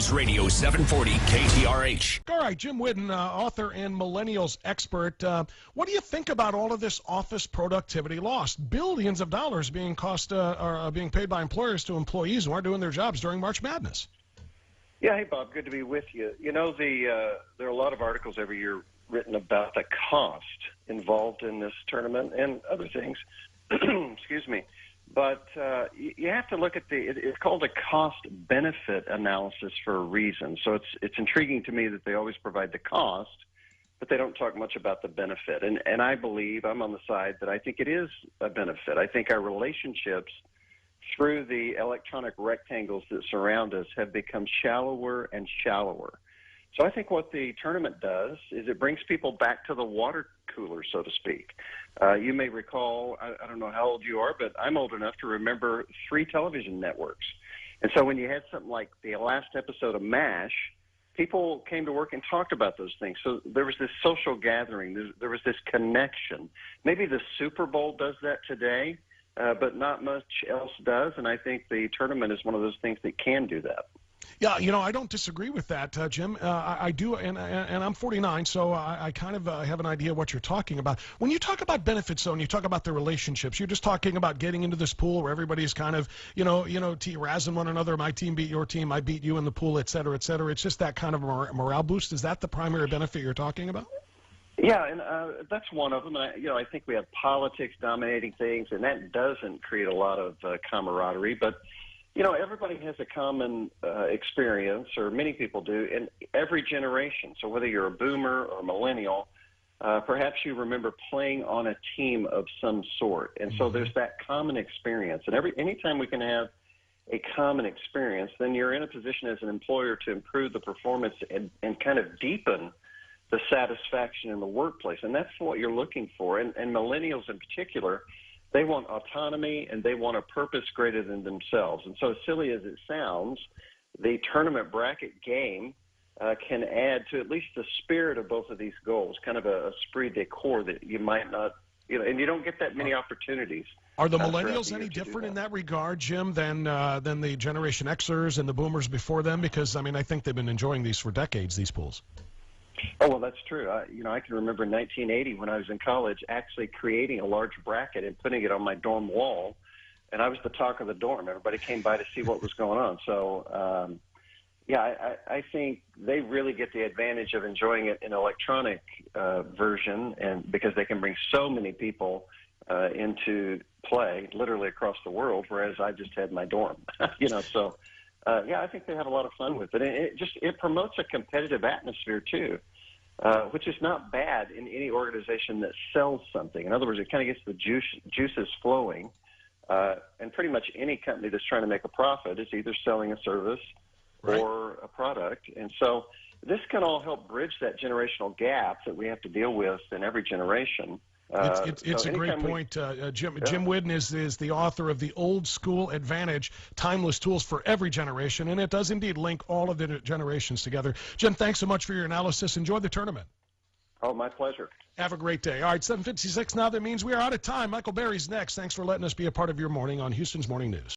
News Radio 740 KTRH. All right, Jim Whidden, author and millennials expert. What do you think about all of this office productivity loss? Billions of dollars being being paid by employers to employees who aren't doing their jobs during March Madness. Yeah, hey Bob, good to be with you. You know, there are a lot of articles every year written about the cost involved in this tournament and other things. Excuse me. But you have to look at it's called a cost-benefit analysis for a reason. So it's intriguing to me that they always provide the cost, but they don't talk much about the benefit. And I believe, I'm on the side that I think it is a benefit. I think our relationships through the electronic rectangles that surround us have become shallower and shallower. So I think what the tournament does is it brings people back to the water cooler, so to speak. You may recall, I don't know how old you are, but I'm old enough to remember 3 television networks. And so when you had something like the last episode of MASH, people came to work and talked about those things. So there was this social gathering. There was this connection. Maybe the Super Bowl does that today, but not much else does. And I think the tournament is one of those things that can do that. Yeah, you know, I don't disagree with that, Jim. I do, and I'm 49, so I kind of have an idea what you're talking about. When you talk about benefits, though, and you talk about the relationships, you're just talking about getting into this pool where everybody's kind of, razzing one another. My team beat your team, I beat you in the pool, et cetera, et cetera. It's just that kind of morale boost. Is that the primary benefit you're talking about? Yeah, and that's one of them. And I think we have politics dominating things, and that doesn't create a lot of camaraderie, but everybody has a common experience, or many people do, in every generation. So whether you're a boomer or a millennial, perhaps you remember playing on a team of some sort. And so there's that common experience. And anytime we can have a common experience, then you're in a position as an employer to improve the performance and kind of deepen the satisfaction in the workplace. And that's what you're looking for. And millennials in particular, they want autonomy, and they want a purpose greater than themselves. And so as silly as it sounds, the tournament bracket game can add to at least the spirit of both of these goals, kind of a esprit de corps that you might not, and you don't get that many opportunities. Are the millennials any different in that regard, Jim, than the Generation Xers and the boomers before them? Because, I think they've been enjoying these for decades, these pools. Oh, well, that's true. I can remember in 1980 when I was in college actually creating a large bracket and putting it on my dorm wall, and I was the talk of the dorm. Everybody came by to see what was going on. So, I think they really get the advantage of enjoying it in electronic version, and because they can bring so many people into play literally across the world, whereas I just had my dorm, so. I think they have a lot of fun with it. And it promotes a competitive atmosphere, too, which is not bad in any organization that sells something. In other words, it kind of gets the juices flowing. And pretty much any company that's trying to make a profit is either selling a service or a product. And so this can all help bridge that generational gap that we have to deal with in every generation. It's a great point. Jim Whidden is the author of The Old School Advantage, Timeless Tools for Every Generation, and it does indeed link all of the generations together. Jim, thanks so much for your analysis. Enjoy the tournament. Oh, my pleasure. Have a great day. All right, 7:56 now. That means we are out of time. Michael Berry's next. Thanks for letting us be a part of your morning on Houston's Morning News.